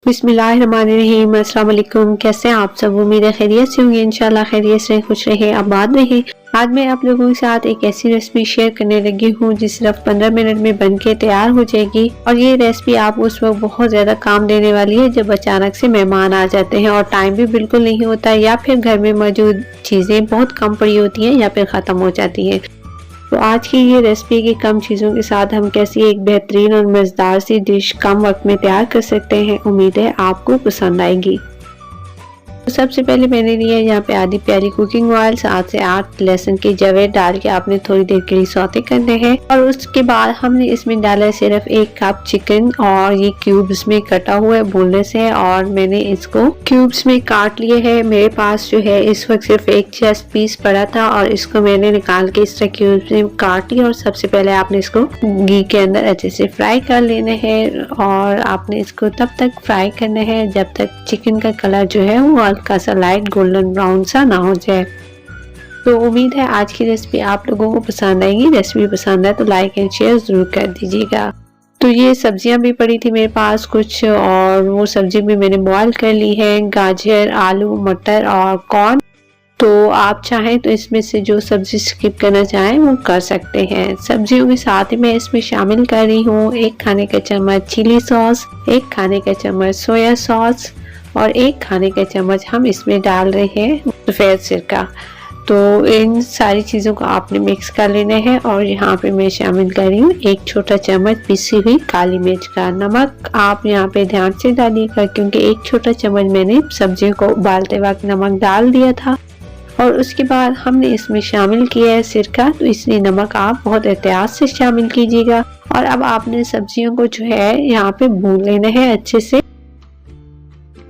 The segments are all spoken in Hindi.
बिस्मिल्लाहिर्रहमानिर्रहीम। अस्सलाम वालेकुम। कैसे हैं आप सब? उम्मीद है खैरियत से होंगे। इंशाल्लाह खैरियत से खुश रहे, आबाद रहे। आज मैं आप लोगों के साथ एक ऐसी रेसिपी शेयर करने लगी हूँ जो सिर्फ 15 मिनट में बनके तैयार हो जाएगी। और ये रेसिपी आप उस वक्त बहुत ज़्यादा काम देने वाली है जब अचानक से मेहमान आ जाते हैं और टाइम भी बिल्कुल नहीं होता, या फिर घर में मौजूद चीज़ें बहुत कम पड़ी होती हैं या फिर ख़त्म हो जाती हैं। तो आज की ये रेसिपी की कम चीज़ों के साथ हम कैसी एक बेहतरीन और मज़ेदार सी डिश कम वक्त में तैयार कर सकते हैं। उम्मीद है आपको पसंद आएगी। तो सबसे पहले मैंने लिया यहाँ पे आधी प्याली कुकिंग ऑयल, 7 से 8 लहसुन की जवे डाल के आपने थोड़ी देर के लिए सौते करने हैं। और उसके बाद हमने इसमें डाला है सिर्फ 1 कप चिकन, और ये क्यूब्स में कटा हुआ है बोनलेस है, और मैंने इसको क्यूब्स में काट लिए है। मेरे पास जो है इस वक्त सिर्फ एक चेस्ट पीस पड़ा था और इसको मैंने निकाल के इस तरह क्यूब्स में काट लिया। और सबसे पहले आपने इसको घी के अंदर अच्छे से फ्राई कर लेना है, और आपने इसको तब तक फ्राई करना है जब तक चिकन का कलर जो है वो हल्का सा लाइट गोल्डन ब्राउन सा ना हो जाए। तो उम्मीद है आज की रेसिपी आप लोगों को पसंद आएगी। रेसिपी पसंद है तो लाइक एंड शेयर जरूर कर दीजिएगा। तो ये सब्जियां भी पड़ी थी मेरे पास कुछ, और वो सब्जी भी मैंने बॉईल कर ली है। गाजर, आलू, मटर और कॉर्न। तो आप चाहें तो इसमें से जो सब्जी स्किप करना चाहें वो कर सकते हैं। सब्जियों के साथ ही मैं इसमें शामिल कर रही हूँ 1 खाने का चम्मच चिली सॉस, 1 खाने का चम्मच सोया सॉस, और 1 खाने का चम्मच हम इसमें डाल रहे हैं सफ़ेद सिरका। तो इन सारी चीज़ों को आपने मिक्स कर लेना है। और यहाँ पे मैं शामिल कर रही हूँ 1 छोटा चम्मच पिसी हुई काली मिर्च का। नमक आप यहाँ पे ध्यान से डालिएगा क्योंकि 1 छोटा चम्मच मैंने सब्जियों को उबालते वक्त नमक डाल दिया था। और उसके बाद हमने इसमें शामिल किया है सिरका, तो इसलिए नमक आप बहुत एहतियात से शामिल कीजिएगा। और अब आपने सब्जियों को जो है यहाँ पे भून लेना है अच्छे से,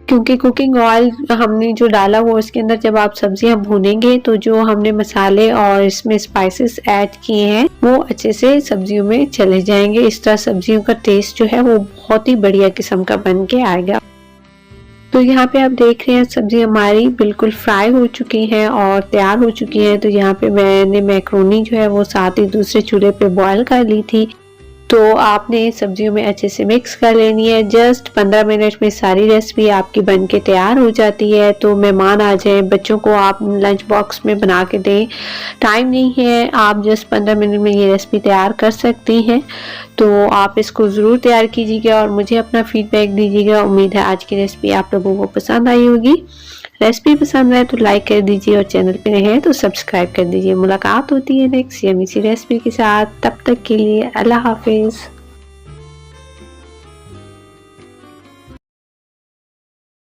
क्योंकि कुकिंग ऑयल हमने जो डाला वो इसके अंदर जब आप सब्जियां भूनेंगे तो जो हमने मसाले और इसमें स्पाइसेस ऐड किए हैं वो अच्छे से सब्जियों में चले जाएंगे। इस तरह सब्जियों का टेस्ट जो है वो बहुत ही बढ़िया किस्म का बन के आएगा। तो यहाँ पे आप देख रहे हैं सब्जी हमारी बिल्कुल फ्राई हो चुकी हैं और तैयार हो चुकी हैं। तो यहाँ पे मैंने मैक्रोनी जो है वो साथ ही दूसरे चूल्हे पे बॉईल कर ली थी। तो आपने सब्जियों में अच्छे से मिक्स कर लेनी है। जस्ट 15 मिनट में सारी रेसिपी आपकी बनके तैयार हो जाती है। तो मेहमान आ जाए, बच्चों को आप लंच बॉक्स में बना के दें, टाइम नहीं है, आप जस्ट 15 मिनट में ये रेसिपी तैयार कर सकती हैं। तो आप इसको ज़रूर तैयार कीजिएगा और मुझे अपना फीडबैक दीजिएगा। उम्मीद है आज की रेसिपी आप लोगों को पसंद आई होगी। रेसिपी पसंद आए तो लाइक कर दीजिए और चैनल पे नए हैं तो सब्सक्राइब कर दीजिए। मुलाकात होती है नेक्स्ट यम्मी सी रेसिपी के साथ। तब तक के लिए अल्लाह हाफिज़।